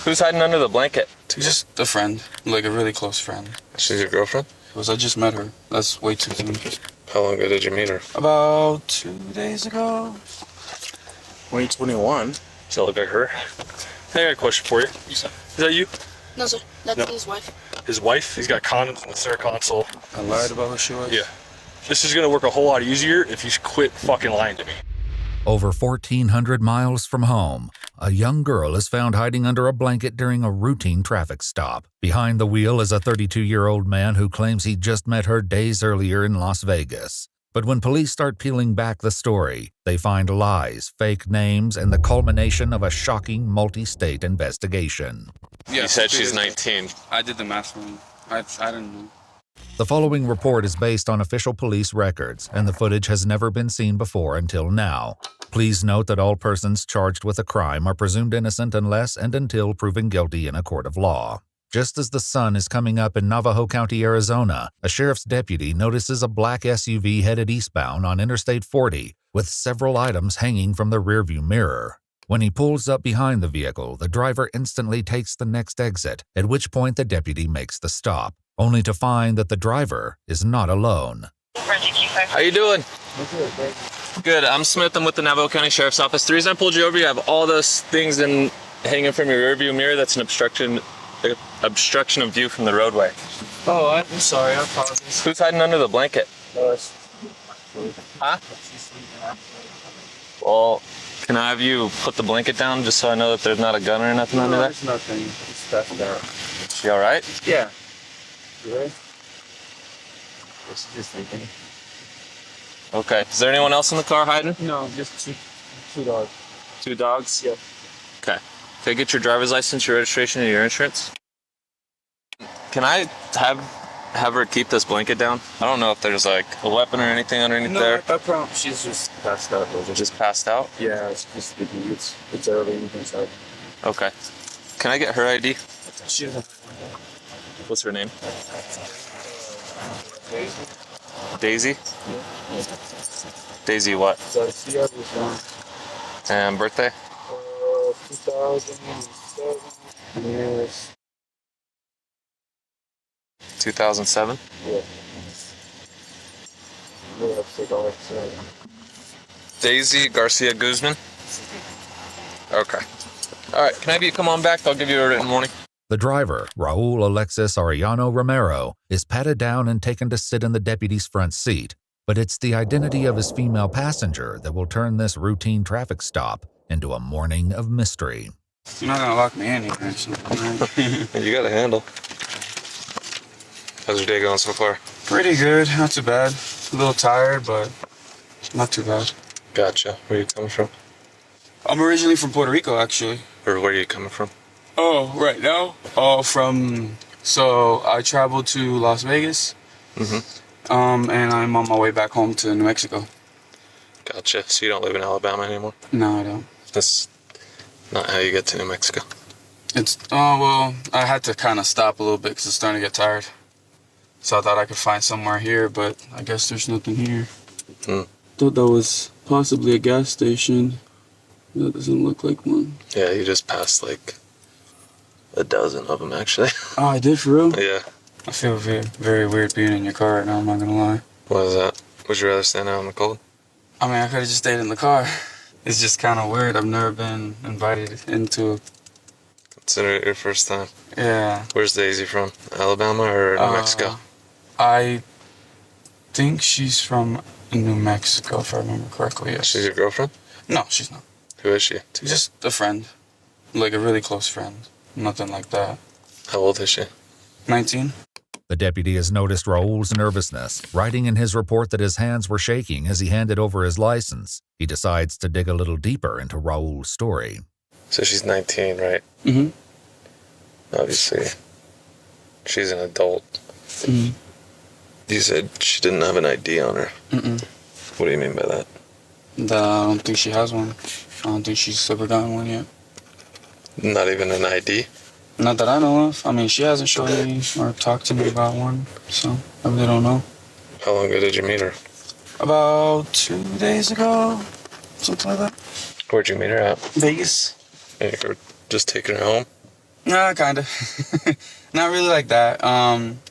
Who's hiding under the blanket? Just a friend, like a really close friend. She's your girlfriend? Because I just met her. That's way too soon. How long ago did you meet her? About 2 days ago. 2021. Does that look like her? Hey, I got a question for you. Is that you? No, sir. That's his wife. His wife? He's got condoms in the center console. I lied about who she was? Yeah. This is gonna work a whole lot easier if you quit fucking lying to me. Over 1,400 miles from home, a young girl is found hiding under a blanket during a routine traffic stop. Behind the wheel is a 32-year-old man who claims he just met her days earlier in Las Vegas. But when police start peeling back the story, they find lies, fake names, and the culmination of a shocking multi-state investigation. Yeah, you said she's 19. I did the math wrong. I didn't know. The following report is based on official police records, and the footage has never been seen before until now. Please note that all persons charged with a crime are presumed innocent unless and until proven guilty in a court of law. Just as the sun is coming up in Navajo County, Arizona, a sheriff's deputy notices a black SUV headed eastbound on Interstate 40 with several items hanging from the rearview mirror. When he pulls up behind the vehicle, the driver instantly takes the next exit, at which point the deputy makes the stop, only to find that the driver is not alone. How you doing? Good. I'm Smith. I'm with the Navajo County Sheriff's Office. The reason I pulled you over, you have all those things hanging from your rearview mirror. That's an obstruction of view from the roadway. Oh, I'm sorry. I apologize. Who's hiding under the blanket? Huh? Well, can I have you put the blanket down just so I know that there's not a gun or nothing under there? There's nothing. It's passed out. She all right? Yeah. You ready? She's just thinking. Okay. Is there anyone else in the car hiding? No, just two dogs. 2 dogs? Yeah. Okay. Can I get your driver's license, your registration, and your insurance? Can I have her keep this blanket down? I don't know if there's like a weapon or anything underneath there. No, I promise. She's just passed out. Just passed out? Yeah, it's just it's early inside. Okay. Can I get her ID? She doesn't. What's her name? Daisy? Yeah. Daisy what? Garcia was born. And birthday? 2007. Yes. 2007? Yeah. Yeah, it's like Daisy Garcia Guzman? Okay. Alright, can I have you come on back? I'll give you a written warning. The driver, Raul Alexis Arellano Romero, is patted down and taken to sit in the deputy's front seat. But it's the identity of his female passenger that will turn this routine traffic stop into a morning of mystery. You're not gonna lock me in here, actually. You got a handle. How's your day going so far? Pretty good, not too bad. A little tired, but not too bad. Gotcha. Where are you coming from? I'm originally from Puerto Rico, actually. Or where are you coming from? Oh, right now? So I traveled to Las Vegas. Mm-hmm. And I'm on my way back home to New Mexico. Gotcha. So you don't live in Alabama anymore? No, I don't. That's not how you get to New Mexico. Well, I had to kind of stop a little bit because it's starting to get tired. So I thought I could find somewhere here, but I guess there's nothing here. Thought that was possibly a gas station. That doesn't look like one. Yeah, you just passed like a dozen of them, actually. Oh, I did for real? Yeah. I feel very, very weird being in your car right now, I'm not gonna lie. What is that? Would you rather stand out in the cold? I mean, I could have just stayed in the car. It's just kind of weird. I've never been invited into. Consider it your first time. Yeah. Where's Daisy from? Alabama or New Mexico? I think she's from New Mexico, if I remember correctly, yes. She's your girlfriend? No, she's not. Who is she? Just a friend. Like a really close friend. Nothing like that. How old is she? 19. The deputy has noticed Raul's nervousness, writing in his report that his hands were shaking as he handed over his license. He decides to dig a little deeper into Raul's story. So she's 19, right? Mm-hmm. Obviously, she's an adult. Mm-hmm. You said she didn't have an ID on her. Mm-mm. What do you mean by that? I don't think she has one. I don't think she's ever gotten one yet. Not even an ID? Not that I know of. I mean, she hasn't shown me or talked to me about one, so I really don't know. How long ago did you meet her? About 2 days ago, something like that. Where'd you meet her at? Vegas. And you were just taking her home? Nah, kind of. Not really like that.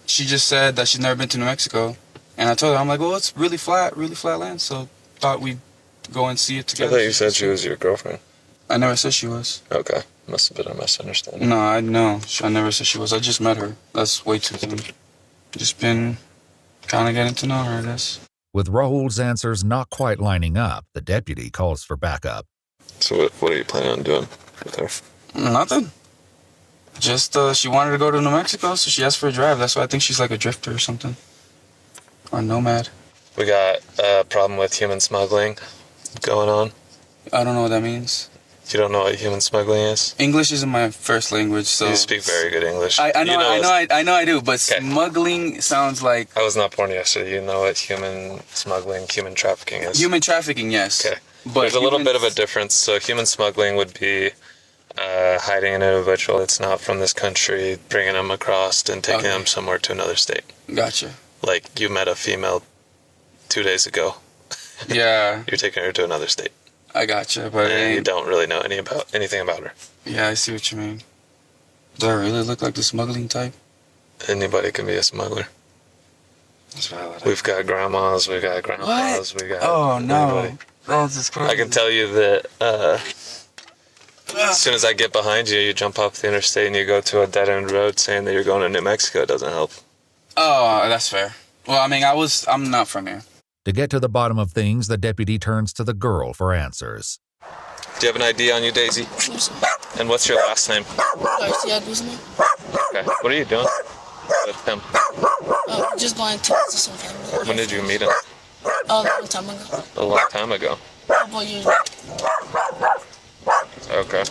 She just said that she's never been to New Mexico. And I told her, I'm like, well, it's really flat land. So thought we'd go and see it I together. thought you said she was your girlfriend. I never said she was. Okay. Must have been a misunderstanding. No, I never said she was. I just met her. That's way too soon. Just been kind of getting to know her, I guess. With Raul's answers not quite lining up, the deputy calls for backup. So what are you planning on doing with her? Nothing. Just, she wanted to go to New Mexico, so she asked for a drive. That's why I think she's like a drifter or something. Or a nomad. We got a problem with human smuggling going on. I don't know what that means. You don't know what human smuggling is? English isn't my first language, so... You speak very good English. I know I do, but Okay. smuggling sounds like... I was not born yesterday. You know what human smuggling, human trafficking is? Human trafficking, yes. Okay. But there's a little bit of a humans- difference. So human smuggling would be hiding an individual that's not from this country, bringing them across and taking them somewhere to another state. Gotcha. Like you met a female 2 days ago. Yeah, You're taking her to another state. I gotcha, but And you don't really know anything about her. yeah, I see what you mean. Do I really look like the smuggling type? Anybody can be a smuggler. That's valid. We've got grandmas, we've got grandpas, we got Oh, no. anybody. That's just crazy. I can tell you that as soon as I get behind you, you jump off the interstate and you go to a dead-end road saying that you're going to New Mexico. It doesn't help. Oh, that's fair. Well, I mean, I'm not from here. To get to the bottom of things, the deputy turns to the girl for answers. Do you have an ID on you, Daisy? No, sir. And what's your last name? Garcia Guzman. Okay. What are you doing with him? Just going to visit some family. When did you meet him? A long time ago. A long time ago. Couple years ago. Okay.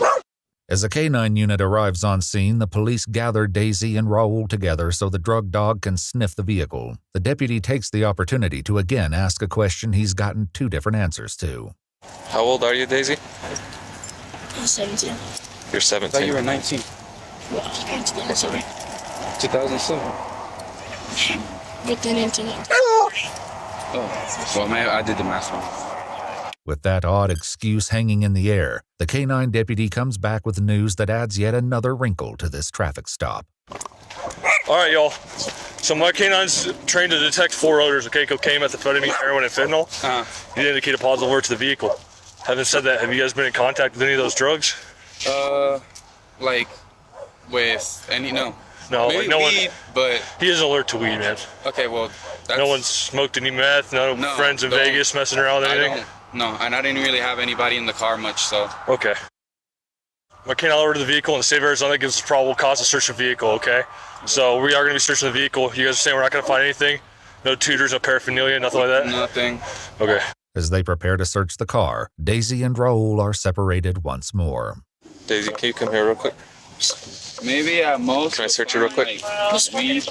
As a canine unit arrives on scene, the police gather Daisy and Raul together so the drug dog can sniff the vehicle. The deputy takes the opportunity to again ask a question he's gotten two different answers to. How old are you, Daisy? I'm 17. You're I 17. thought you were 19. Well, I'm 2007. 2007. With the internet. Oh, well, man, I did the math wrong. With that odd excuse hanging in the air, the canine deputy comes back with news that adds yet another wrinkle to this traffic stop. All right, y'all. So my canine's trained to detect four odors, okay? Cocaine, methamphetamine, heroin, and fentanyl. You indicate a positive alert to the vehicle. Having said that, have you guys been in contact with any of those drugs? Like, with any, no. No, Maybe like no weed, one. but, He is alert to weed, man. okay, well, that's... No one's smoked any meth. No, No, friends in don't. Vegas messing around with I anything. don't, no, and I didn't really have anybody in the car much, so... Okay. My canine alert to the vehicle in the state of Arizona gives us probable cause to search the vehicle, okay? So we are going to be searching the vehicle. You guys are saying we're not going to find anything? No tutors, no paraphernalia, nothing like that? Nothing. Okay. As they prepare to search the car, Daisy and Raul are separated once more. Daisy, can you come here real quick? Maybe at most... Can I search you real quick? Like, weed,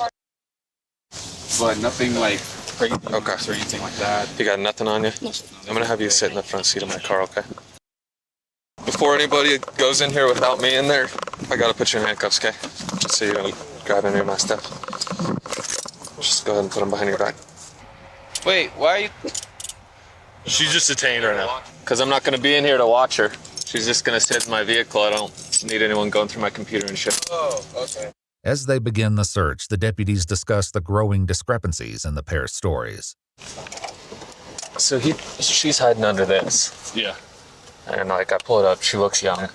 but nothing like crazy Okay. or anything like that. You got nothing on you? No, sir. I'm gonna have you sit in the front seat of my car, okay? Before anybody goes in here without me in there, I gotta put you in handcuffs, okay? Just so you don't grab any of my stuff. Just go ahead and put them behind your back. Wait, why are you... She's just detained right now. Because I'm not gonna be in here to watch her. She's just gonna sit in my vehicle. I don't need anyone going through my computer and shit. Oh, okay. As they begin the search, the deputies discuss the growing discrepancies in the pair's stories. So she's hiding under this. Yeah. And like I pull it up, she looks young.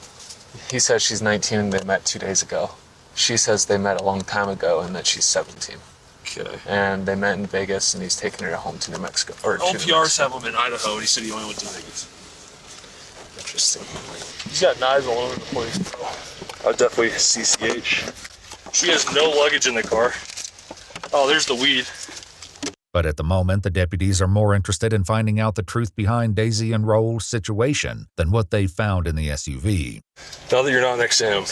He says she's 19 and they met 2 days ago. She says they met a long time ago and that she's 17. Okay. And they met in Vegas and he's taking her home to New Mexico. Or to New LPRs Mexico. have him in Idaho, and he said he only went to Vegas. Interesting. He's got knives all over the place. I definitely CCH. She has no luggage in the car. Oh, there's the weed. But at the moment, the deputies are more interested in finding out the truth behind Daisy and Raul's situation than what they found in the SUV. Now that you're not next to him,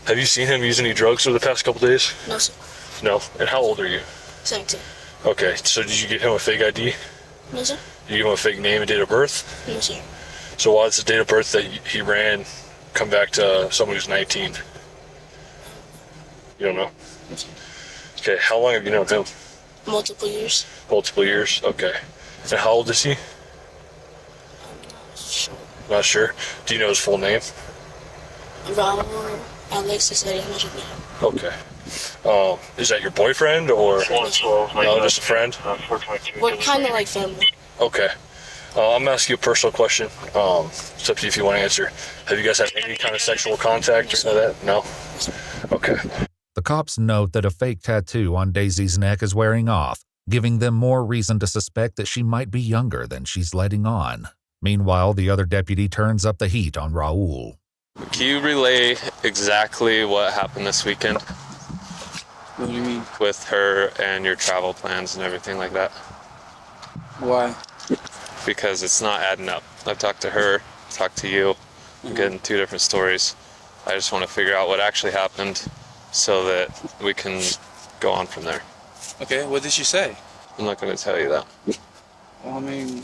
have you seen him use any drugs over the past couple days? No, sir. No. And how old are you? 17. Okay, so did you get him a fake ID? No, sir. Did you give him a fake name and date of birth? No, sir. So why does the date of birth that he ran come back to someone who's 19? You don't know? Okay, how long have you known him? Multiple years. Multiple years? Okay. And how old is he? Not sure. Do you know his full name? Raul Alexis Arellano Romero. Okay. Is that your boyfriend or no, just a friend? We're kind of like family. Okay. I'm gonna ask you a personal question. It's up to you if you want to answer. Have you guys had any kind of sexual contact or that? No? Okay. The cops note that a fake tattoo on Daisy's neck is wearing off, giving them more reason to suspect that she might be younger than she's letting on. Meanwhile, the other deputy turns up the heat on Raul. Can you relay exactly what happened this weekend What do you mean? with her and your travel plans and everything like that? Why? Because it's not adding up. I've talked to her, talked to you. I'm getting two different stories. I just want to figure out what actually happened so that we can go on from there. Okay, what did she say? I'm not going to tell you that. Well, I mean,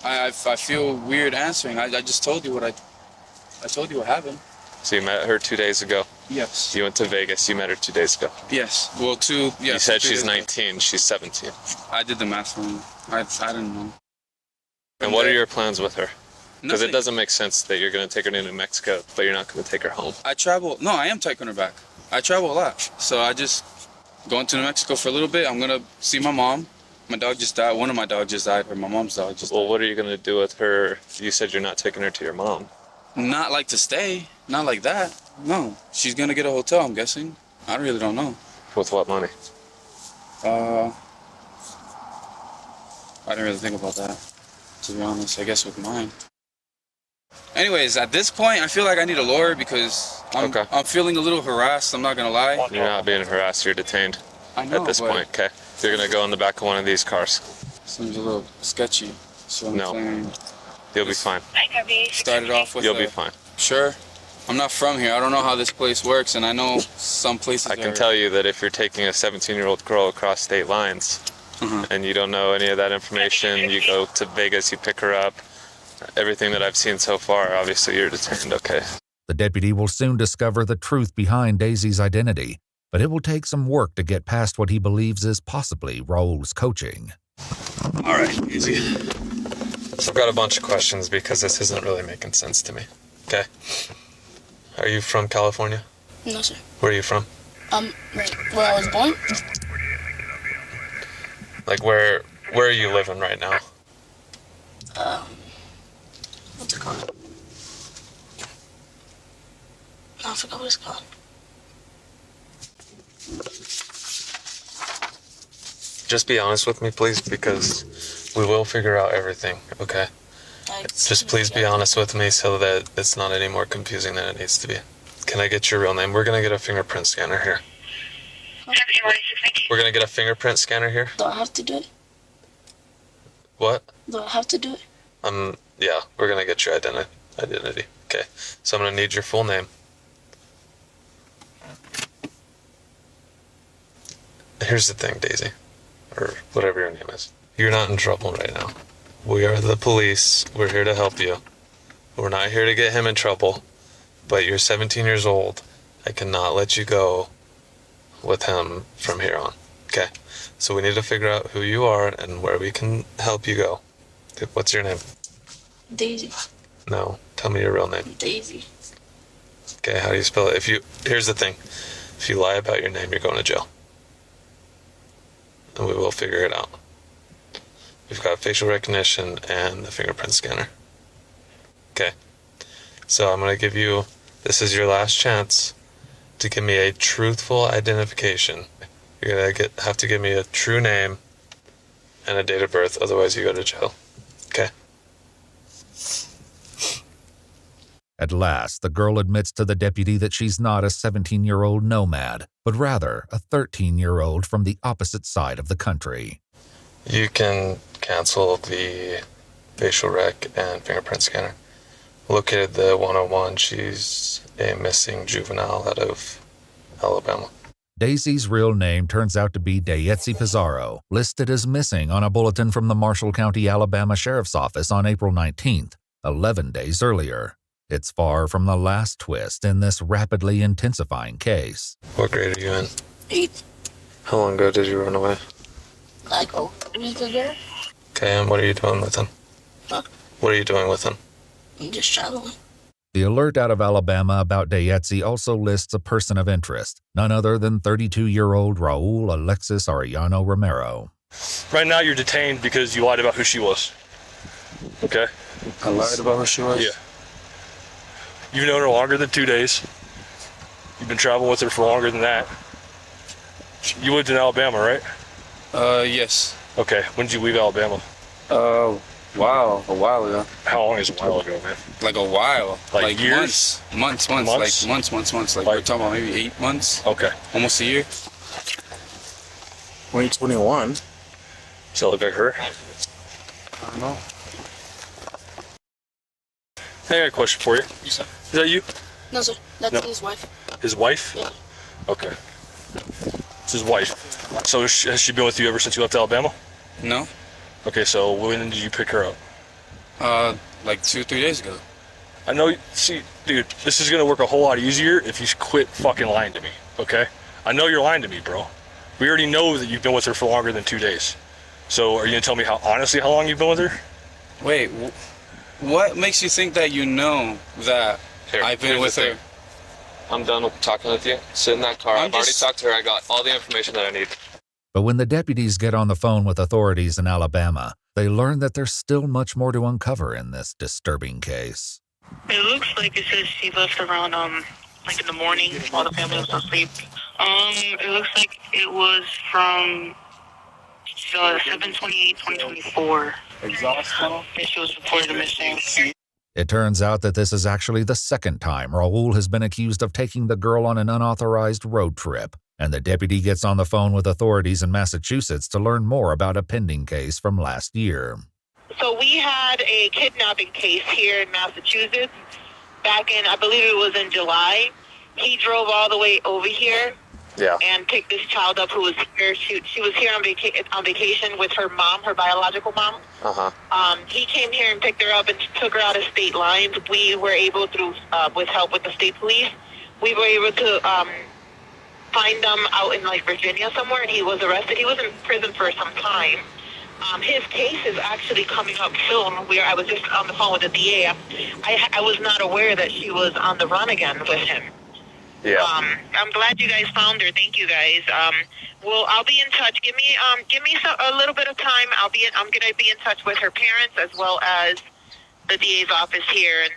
I feel weird answering. I just told you I told you what happened. So you met her 2 days ago. Yes. You went to Vegas. You met her 2 days ago. Yes. Well, You said she's 19. She's 17. I did the math wrong. I didn't know. And what are your plans with her? Because it Nothing. doesn't make sense that you're going to take her to New Mexico, but you're not going to take her home. No, I am taking her back. I travel a lot. So I just going to New Mexico for a little bit. I'm going to see my mom. My dog just died. One of my dogs just died, or my mom's dog just Well, died. what are you going to do with her? You said you're not taking her to your mom. Not like to stay. Not like that. No. She's going to get a hotel, I'm guessing. I really don't know. With what money? I didn't really think about that, to be honest. I guess with mine. Anyways, at this point, I feel like I need a lawyer because I'm feeling a little harassed. I'm not going to lie. You're not being harassed. You're detained I know, at this but point, okay? You're going to go in the back of one of these cars. Seems a little sketchy. So I'm No. saying You'll be fine. started off with You'll be fine. Sure. I'm not from here. I don't know how this place works, and I know some places I can tell you that if you're taking a 17-year-old girl across state lines and you don't know any of that information, you go to Vegas, you pick her up, everything that I've seen so far, obviously you're detained, okay? The deputy will soon discover the truth behind Daisy's identity, but it will take some work to get past what he believes is possibly Raul's coaching. All right, easy. So I've got a bunch of questions because this isn't really making sense to me, okay? Are you from California? No, sir. Where are you from? Right where I was born. Like where are you living right now? What's it called? No, I forgot what it's called. Just be honest with me, please, because we will figure out everything, okay? Just please be honest with me so that it's not any more confusing than it needs to be. Can I get your real name? We're going to get a fingerprint scanner here. We're going to get a fingerprint scanner here. Do I have to do it? What? Do I have to do it? Yeah, we're going to get your identity. Okay, so I'm going to need your full name. Here's the thing, Daisy, or whatever your name is. You're not in trouble right now. We are the police. We're here to help you. We're not here to get him in trouble, but you're 17 years old. I cannot let you go with him from here on. Okay, so we need to figure out who you are and where we can help you go. What's your name? Daisy. No, tell me your real name. Daisy. Okay, how do you spell it? Here's the thing. If you lie about your name, you're going to jail. And we will figure it out. We've got facial recognition and the fingerprint scanner. Okay, so I'm going to give you, this is your last chance to give me a truthful identification. You're going to have to give me a true name and a date of birth, otherwise you go to jail. Okay? At last, the girl admits to the deputy that she's not a 17-year-old nomad, but rather a 13-year-old from the opposite side of the country. You can cancel the facial rec and fingerprint scanner. Located the 101, she's a missing juvenile out of Alabama. Daisy's real name turns out to be Dayetzi Pizarro, listed as missing on a bulletin from the Marshall County, Alabama Sheriff's Office on April 19th, 11 days earlier. It's far from the last twist in this rapidly intensifying case. What grade are you in? 8th. How long ago did you run away? Like a week ago. Okay, and what are you doing with him? Huh? What are you doing with him? I'm just traveling. The alert out of Alabama about Dayetzi also lists a person of interest, none other than 32-year-old Raul Alexis Arellano Romero. Right now, you're detained because you lied about who she was. Okay? I lied about who she was? Yeah. You've known her longer than 2 days. You've been traveling with her for longer than that. You lived in Alabama, right? Yes. Okay. When did you leave Alabama? Wow, a while ago. How long is a while ago, man? Like a while. Like years? Months. Months? Like months. Like we're talking about maybe 8 months. Okay. Almost a year. 2021. Does that look like her? I don't know. Hey, I got a question for you. Is that you? No, sir. That's No. his wife. His wife? Yeah. Okay. It's his wife. So has she been with you ever since you left Alabama? No? Okay, so when did you pick her up? Like 2-3 days ago. I know, see, dude, this is gonna work a whole lot easier if you quit fucking lying to me, okay? I know you're lying to me, bro. We already know that you've been with her for longer than 2 days. So are you gonna tell me how long you've been with her? Wait, what makes you think that you know that Here, I've been here's with the her? thing. I'm done with talking with you. Sit in that car. I've already talked to her. I got all the information that I need. But when the deputies get on the phone with authorities in Alabama, they learn that there's still much more to uncover in this disturbing case. It looks like it says she left around like in the morning while the family was asleep. It looks like it was from 7/28/2024. Exhaust tunnel? And she was reported missing. It turns out that this is actually the second time Raul has been accused of taking the girl on an unauthorized road trip, and the deputy gets on the phone with authorities in Massachusetts to learn more about a pending case from last year. So we had a kidnapping case here in Massachusetts back in, I believe it was in July. He drove all the way over here and picked this child up who was here. She was here on vacation with her mom, her biological mom. He came here and picked her up and took her out of state lines. We were able to, with help with the state police, we were able to find them out in like Virginia somewhere, and he was arrested. He was in prison for some time. His case is actually coming up soon. I was just on the phone with the DA. I was not aware that she was on the run again with him. Yeah. I'm glad you guys found her. Thank you guys. I'll be in touch. Give me a little bit of time. I'm gonna be in touch with her parents as well as the DA's office here, and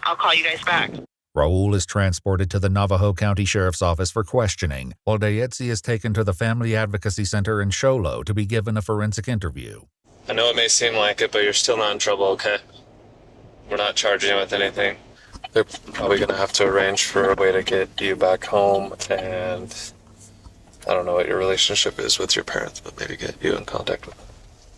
I'll call you guys back. Raul is transported to the Navajo County Sheriff's Office for questioning, while Dayetzi is taken to the Family Advocacy Center in Show Low to be given a forensic interview. I know it may seem like it, but you're still not in trouble, okay? We're not charging you with anything. They're probably going to have to arrange for a way to get you back home, and I don't know what your relationship is with your parents, but maybe get you in contact with them,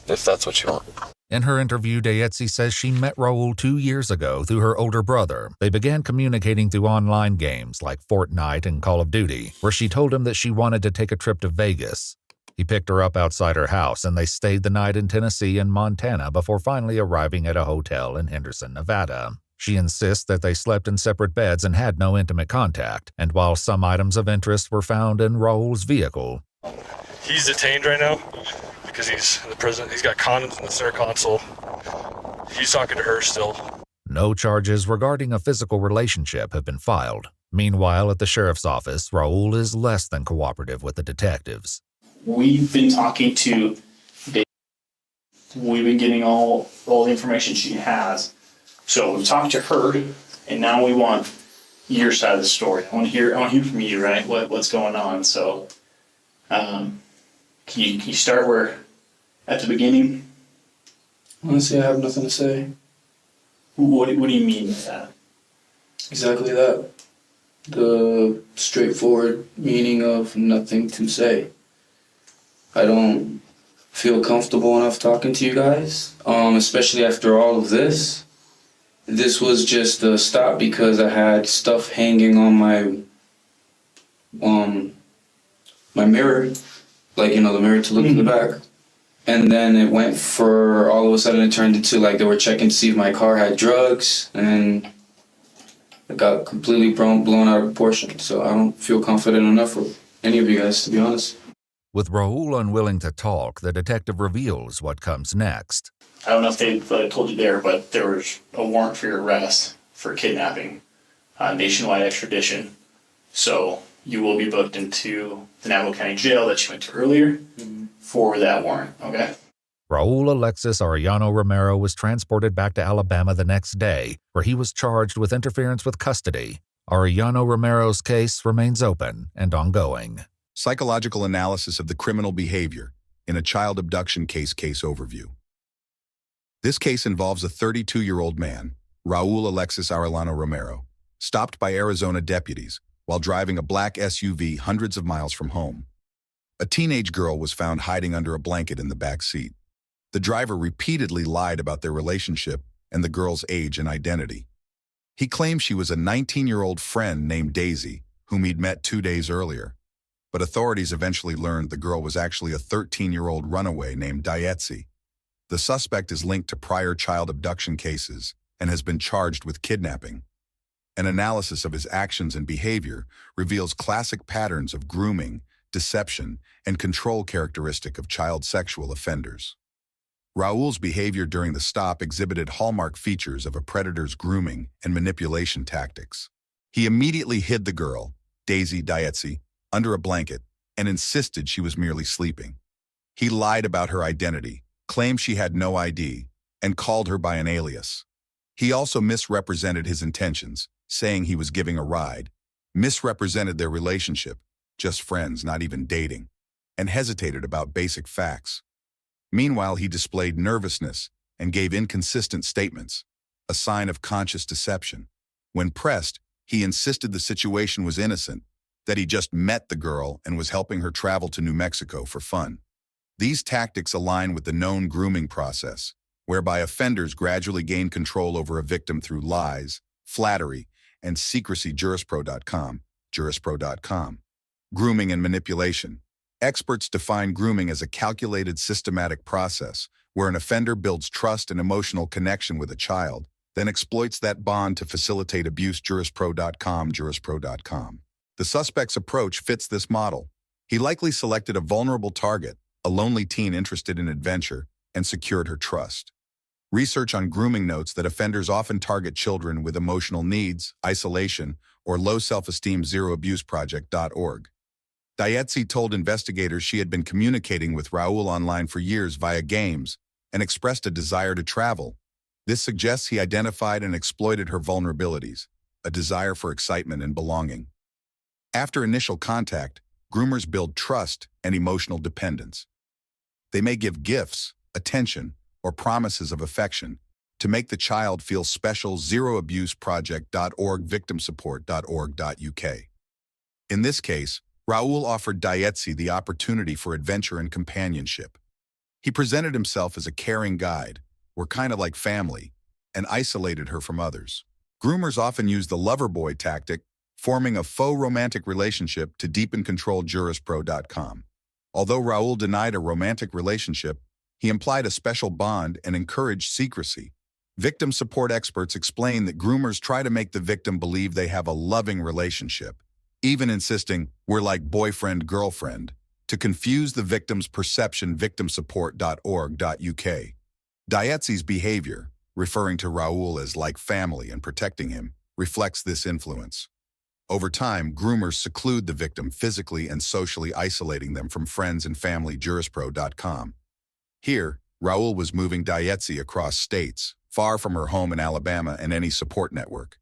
if that's what you want. In her interview, Dayetzi says she met Raul 2 years ago through her older brother. They began communicating through online games like Fortnite and Call of Duty, where she told him that she wanted to take a trip to Vegas. He picked her up outside her house, and they stayed the night in Tennessee and Montana before finally arriving at a hotel in Henderson, Nevada. She insists that they slept in separate beds and had no intimate contact, and while some items of interest were found in Raul's vehicle. He's detained right now because he's in the prison. He's got condoms in the center console. He's talking to her still. No charges regarding a physical relationship have been filed. Meanwhile, at the sheriff's office, Raul is less than cooperative with the detectives. We've been talking to Dave. We've been getting all the information she has. So we've talked to her, and now we want your side of the story. I want to hear from you, right? What's going on? So, can you start at the beginning? Honestly, I have nothing to say. What do you mean by that? Exactly that. The straightforward meaning of nothing to say. I don't feel comfortable enough talking to you guys, especially after all of this. This was just a stop because I had stuff hanging on my mirror, like, the mirror to look in the back. And then it went for, all of a sudden it turned into like they were checking to see if my car had drugs, and it got completely blown out of proportion. So I don't feel confident enough for any of you guys, to be honest. With Raul unwilling to talk, the detective reveals what comes next. I don't know if they told you there, but there was a warrant for your arrest for kidnapping. nationwide extradition. So you will be booked into the Navajo County Jail that you went to earlier for that warrant, okay? Raul Alexis Arellano Romero was transported back to Alabama the next day, where he was charged with interference with custody. Arellano Romero's case remains open and ongoing. Psychological analysis of the criminal behavior in a child abduction case overview. This case involves a 32-year-old man, Raul Alexis Arellano Romero, stopped by Arizona deputies while driving a black SUV hundreds of miles from home. A teenage girl was found hiding under a blanket in the back seat. The driver repeatedly lied about their relationship and the girl's age and identity. He claimed she was a 19-year-old friend named Daisy, whom he'd met 2 days earlier. But authorities eventually learned the girl was actually a 13-year-old runaway named Dietzi. The suspect is linked to prior child abduction cases and has been charged with kidnapping. An analysis of his actions and behavior reveals classic patterns of grooming, deception, and control characteristic of child sexual offenders. Raul's behavior during the stop exhibited hallmark features of a predator's grooming and manipulation tactics. He immediately hid the girl, Daisy Dietzi, under a blanket and insisted she was merely sleeping. He lied about her identity, claimed she had no ID, and called her by an alias. He also misrepresented his intentions, saying he was giving a ride, misrepresented their relationship, just friends, not even dating, and hesitated about basic facts. Meanwhile, he displayed nervousness and gave inconsistent statements, a sign of conscious deception. When pressed, he insisted the situation was innocent, that he just met the girl and was helping her travel to New Mexico for fun. These tactics align with the known grooming process, whereby offenders gradually gain control over a victim through lies, flattery, and secrecy. Jurispro.com. Grooming and manipulation. Experts define grooming as a calculated, systematic process where an offender builds trust and emotional connection with a child, then exploits that bond to facilitate abuse. Jurispro.com. The suspect's approach fits this model. He likely selected a vulnerable target, a lonely teen interested in adventure, and secured her trust. Research on grooming notes that offenders often target children with emotional needs, isolation, or low self-esteem. zeroabuseproject.org. Dietzi told investigators she had been communicating with Raul online for years via games and expressed a desire to travel. This suggests he identified and exploited her vulnerabilities, a desire for excitement and belonging. After initial contact, groomers build trust and emotional dependence. They may give gifts, attention, or promises of affection to make the child feel special. zeroabuseproject.org, victimsupport.org.uk. In this case, Raul offered Dietzi the opportunity for adventure and companionship. He presented himself as a caring guide, were kind of like family, and isolated her from others. Groomers often use the lover boy tactic, forming a faux romantic relationship to deepen control. Jurispro.com. Although Raul denied a romantic relationship, he implied a special bond and encouraged secrecy. Victim support experts explain that groomers try to make the victim believe they have a loving relationship, even insisting, "We're like boyfriend-girlfriend," to confuse the victim's perception. Victimsupport.org.uk. Dietzi's behavior, referring to Raul as like family and protecting him, reflects this influence. Over time, groomers seclude the victim physically and socially, isolating them from friends and family. Jurispro.com. Here, Raul was moving Dietzi across states, far from her home in Alabama and any support network.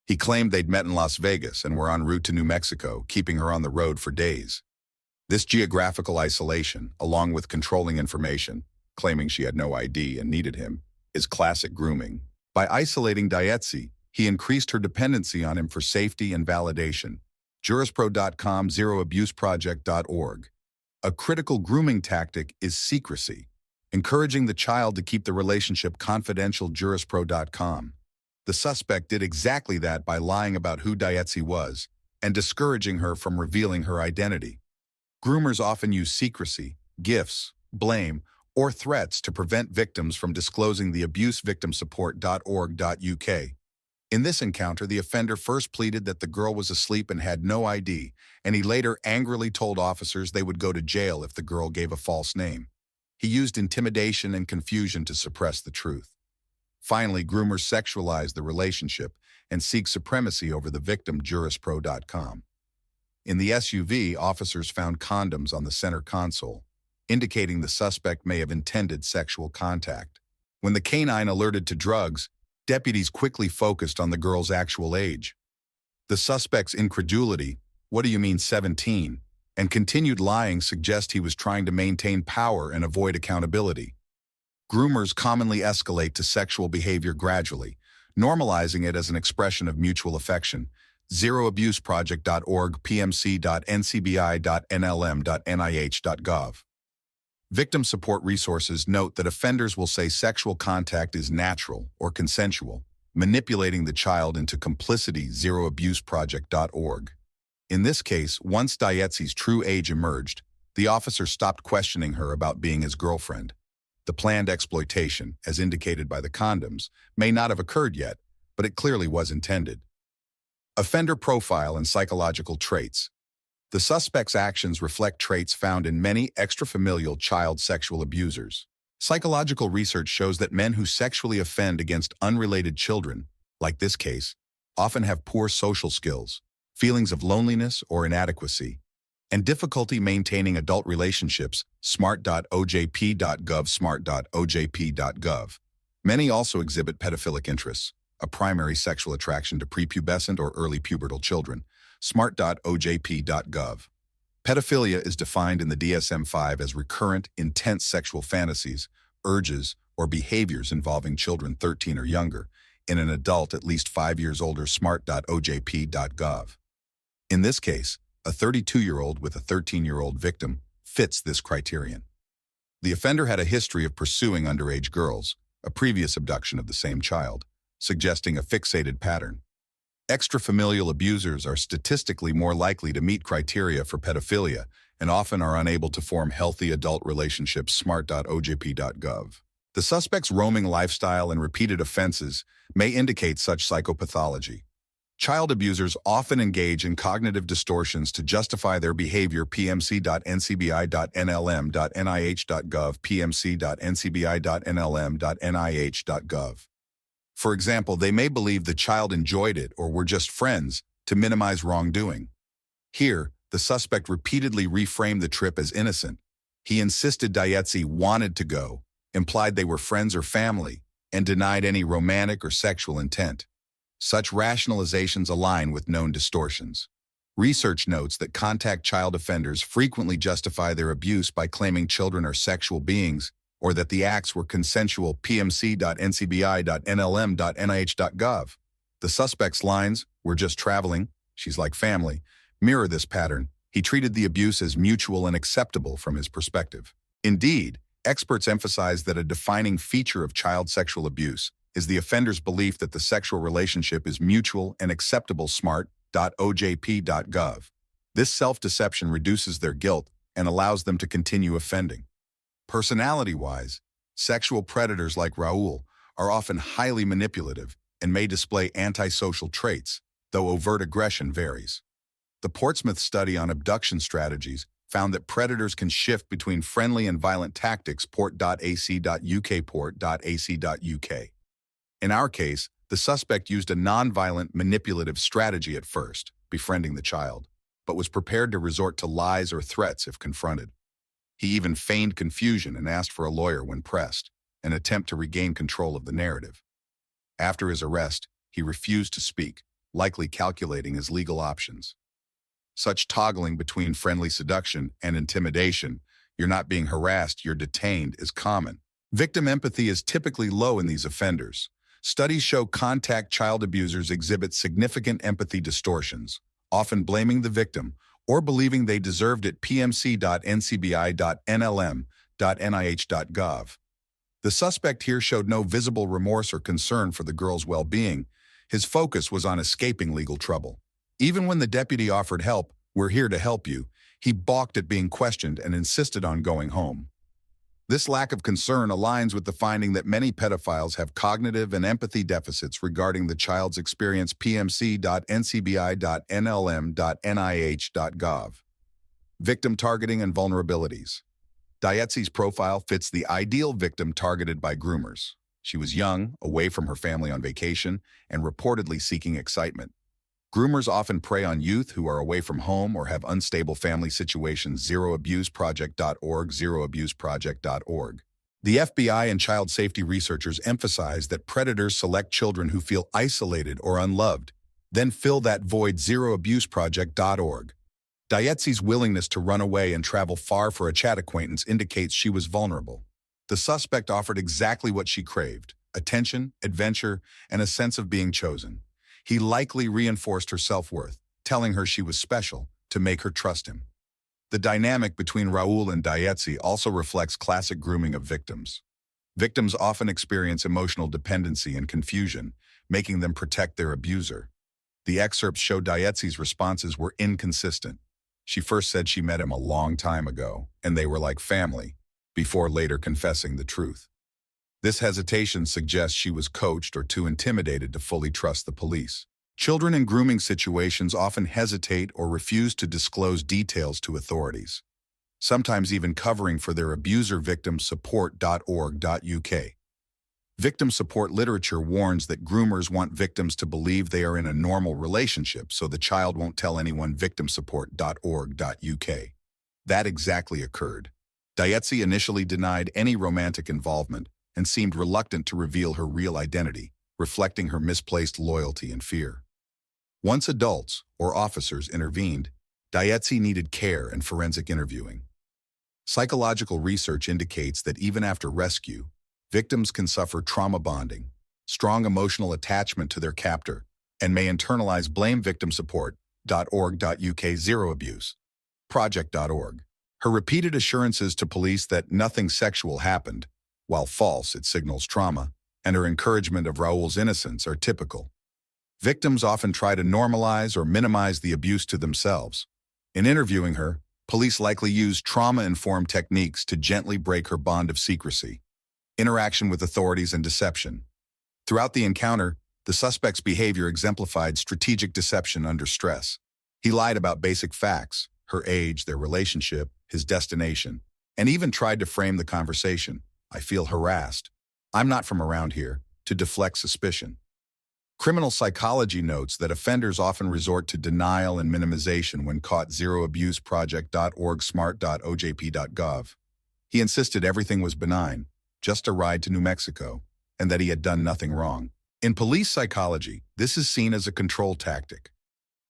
He claimed they'd met in Las Vegas and were en route to New Mexico, keeping her on the road for days. This geographical isolation, along with controlling information, claiming she had no ID and needed him, is classic grooming. By isolating Dietzi, he increased her dependency on him for safety and validation. Jurispro.com, zeroabuseproject.org. A critical grooming tactic is secrecy, encouraging the child to keep the relationship confidential. Jurispro.com. The suspect did exactly that by lying about who Dietzi was and discouraging her from revealing her identity. Groomers often use secrecy, gifts, blame, or threats to prevent victims from disclosing the abuse. Victimsupport.org.uk. In this encounter, the offender first pleaded that the girl was asleep and had no ID, and he later angrily told officers they would go to jail if the girl gave a false name. He used intimidation and confusion to suppress the truth. Finally, groomers sexualize the relationship and seek supremacy over the victim, jurispro.com. In the SUV, officers found condoms on the center console, indicating the suspect may have intended sexual contact. When the canine alerted to drugs, deputies quickly focused on the girl's actual age. The suspect's incredulity, "What do you mean 17?" and continued lying suggest he was trying to maintain power and avoid accountability. Groomers commonly escalate to sexual behavior gradually, normalizing it as an expression of mutual affection. zeroabuseproject.org, pmc.ncbi.nlm.nih.gov. Victim support resources note that offenders will say sexual contact is natural or consensual, manipulating the child into complicity. zeroabuseproject.org. In this case, once Dietzy's true age emerged, the officer stopped questioning her about being his girlfriend. The planned exploitation, as indicated by the condoms, may not have occurred yet, but it clearly was intended. Offender profile and psychological traits. The suspect's actions reflect traits found in many extrafamilial child sexual abusers. Psychological research shows that men who sexually offend against unrelated children, like this case, often have poor social skills, feelings of loneliness or inadequacy, and difficulty maintaining adult relationships. smart.ojp.gov, smart.ojp.gov. Many also exhibit pedophilic interests, a primary sexual attraction to prepubescent or early pubertal children. smart.ojp.gov. Pedophilia is defined in the DSM-5 as recurrent, intense sexual fantasies, urges, or behaviors involving children 13 or younger, in an adult at least 5 years older. smart.ojp.gov. In this case, a 32-year-old with a 13-year-old victim fits this criterion. The offender had a history of pursuing underage girls, a previous abduction of the same child, suggesting a fixated pattern. Extrafamilial abusers are statistically more likely to meet criteria for pedophilia and often are unable to form healthy adult relationships. smart.ojp.gov. The suspect's roaming lifestyle and repeated offenses may indicate such psychopathology. Child abusers often engage in cognitive distortions to justify their behavior. pmc.ncbi.nlm.nih.gov, pmc.ncbi.nlm.nih.gov. For example, they may believe the child enjoyed it or were just friends to minimize wrongdoing. Here, the suspect repeatedly reframed the trip as innocent. He insisted Dietzy wanted to go, implied they were friends or family, and denied any romantic or sexual intent. Such rationalizations align with known distortions. Research notes that contact child offenders frequently justify their abuse by claiming children are sexual beings or that the acts were consensual. pmc.ncbi.nlm.nih.gov. The suspect's lines, "We're just traveling, she's like family," mirror this pattern. He treated the abuse as mutual and acceptable from his perspective. Indeed, experts emphasize that a defining feature of child sexual abuse is the offender's belief that the sexual relationship is mutual and acceptable. smart.ojp.gov. This self-deception reduces their guilt and allows them to continue offending. Personality-wise, sexual predators like Raul are often highly manipulative and may display antisocial traits, though overt aggression varies. The Portsmouth study on abduction strategies found that predators can shift between friendly and violent tactics. port.ac.uk, port.ac.uk. In our case, the suspect used a nonviolent, manipulative strategy at first, befriending the child, but was prepared to resort to lies or threats if confronted. He even feigned confusion and asked for a lawyer when pressed, an attempt to regain control of the narrative. After his arrest, he refused to speak, likely calculating his legal options. Such toggling between friendly seduction and intimidation, "You're not being harassed, you're detained," is common. Victim empathy is typically low in these offenders. Studies show contact child abusers exhibit significant empathy distortions, often blaming the victim or believing they deserved it. pmc.ncbi.nlm.nih.gov. The suspect here showed no visible remorse or concern for the girl's well-being. His focus was on escaping legal trouble. Even when the deputy offered help, "We're here to help you," he balked at being questioned and insisted on going home. This lack of concern aligns with the finding that many pedophiles have cognitive and empathy deficits regarding the child's experience. pmc.ncbi.nlm.nih.gov. Victim targeting and vulnerabilities. Dietzy's profile fits the ideal victim targeted by groomers. She was young, away from her family on vacation, and reportedly seeking excitement. Groomers often prey on youth who are away from home or have unstable family situations. ZeroAbuseProject.org, ZeroAbuseProject.org. The FBI and child safety researchers emphasize that predators select children who feel isolated or unloved, then fill that void. ZeroAbuseProject.org. Dietzy's willingness to run away and travel far for a chat acquaintance indicates she was vulnerable. The suspect offered exactly what she craved: attention, adventure, and a sense of being chosen. He likely reinforced her self-worth, telling her she was special, to make her trust him. The dynamic between Raul and Dietzy also reflects classic grooming of victims. Victims often experience emotional dependency and confusion, making them protect their abuser. The excerpts show Dietzy's responses were inconsistent. She first said she met him a long time ago, and they were like family, before later confessing the truth. This hesitation suggests she was coached or too intimidated to fully trust the police. Children in grooming situations often hesitate or refuse to disclose details to authorities, sometimes even covering for their abuser. Victimsupport.org.uk. Victim support literature warns that groomers want victims to believe they are in a normal relationship so the child won't tell anyone. Victimsupport.org.uk. That exactly occurred. Dietzy initially denied any romantic involvement and seemed reluctant to reveal her real identity, reflecting her misplaced loyalty and fear. Once adults or officers intervened, Dietzy needed care and forensic interviewing. Psychological research indicates that even after rescue, victims can suffer trauma bonding, strong emotional attachment to their captor, and may internalize blame. Victimsupport.org.uk. ZeroAbuseProject.org. Her repeated assurances to police that nothing sexual happened, while false, it signals trauma, and her encouragement of Raul's innocence are typical. Victims often try to normalize or minimize the abuse to themselves. In interviewing her, police likely used trauma-informed techniques to gently break her bond of secrecy. Interaction with authorities and deception. Throughout the encounter, the suspect's behavior exemplified strategic deception under stress. He lied about basic facts: her age, their relationship, his destination, and even tried to frame the conversation: "I feel harassed. I'm not from around here," to deflect suspicion. Criminal psychology notes that offenders often resort to denial and minimization when caught. ZeroAbuseProject.org, smart.ojp.gov. He insisted everything was benign, just a ride to New Mexico, and that he had done nothing wrong. In police psychology, this is seen as a control tactic.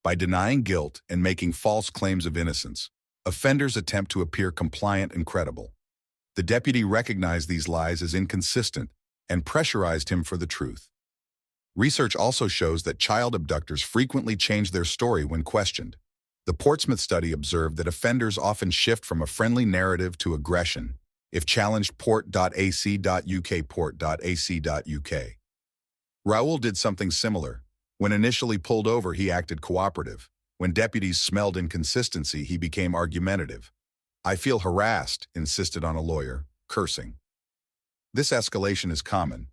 By denying guilt and making false claims of innocence, offenders attempt to appear compliant and credible. The deputy recognized these lies as inconsistent and pressurized him for the truth. Research also shows that child abductors frequently change their story when questioned. The Portsmouth study observed that offenders often shift from a friendly narrative to aggression if challenged. Port.ac.uk, port.ac.uk. Raul did something similar. When initially pulled over, he acted cooperative. When deputies smelled inconsistency, he became argumentative. "I feel harassed," insisted on a lawyer, cursing. This escalation is common.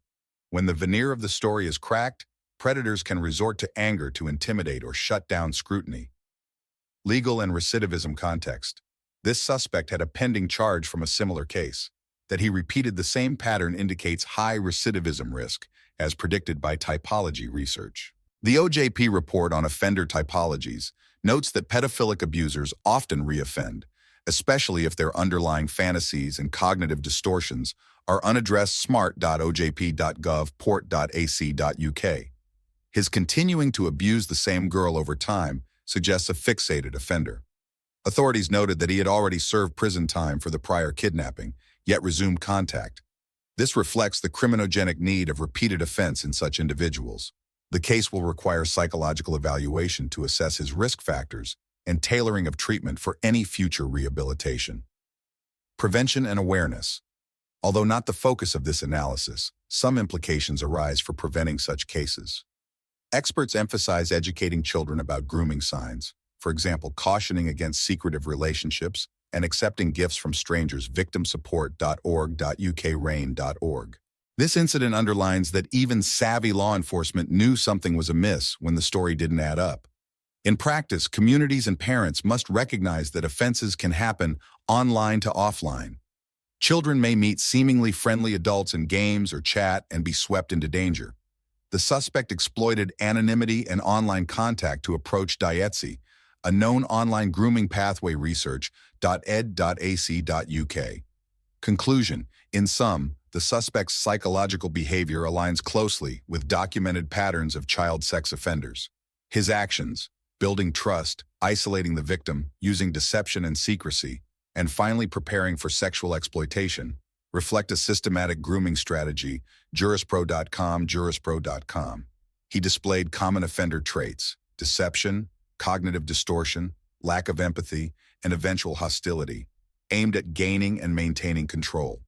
When the veneer of the story is cracked, predators can resort to anger to intimidate or shut down scrutiny. Legal and recidivism context. This suspect had a pending charge from a similar case. That he repeated the same pattern indicates high recidivism risk, as predicted by typology research. The OJP report on offender typologies notes that pedophilic abusers often reoffend, especially if their underlying fantasies and cognitive distortions are unaddressed. Smart.ojp.gov, port.ac.uk. His continuing to abuse the same girl over time suggests a fixated offender. Authorities noted that he had already served prison time for the prior kidnapping, yet resumed contact. This reflects the criminogenic need of repeated offense in such individuals. The case will require psychological evaluation to assess his risk factors and tailoring of treatment for any future rehabilitation. Prevention and awareness. Although not the focus of this analysis, some implications arise for preventing such cases. Experts emphasize educating children about grooming signs, for example, cautioning against secretive relationships and accepting gifts from strangers. Victimsupport.org.uk, rain.org. This incident underlines that even savvy law enforcement knew something was amiss when the story didn't add up. In practice, communities and parents must recognize that offenses can happen online to offline. Children may meet seemingly friendly adults in games or chat and be swept into danger. The suspect exploited anonymity and online contact to approach Dietzi, a known online grooming pathway research.ed.ac.uk. Conclusion: in sum, the suspect's psychological behavior aligns closely with documented patterns of child sex offenders. His actions, building trust, isolating the victim, using deception and secrecy, and finally preparing for sexual exploitation, reflect a systematic grooming strategy, jurispro.com. He displayed common offender traits: deception, cognitive distortion, lack of empathy, and eventual hostility, aimed at gaining and maintaining control.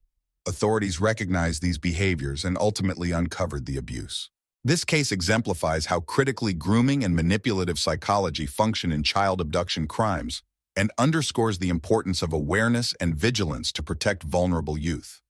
Authorities recognized these behaviors and ultimately uncovered the abuse. This case exemplifies how critically grooming and manipulative psychology function in child abduction crimes, and underscores the importance of awareness and vigilance to protect vulnerable youth.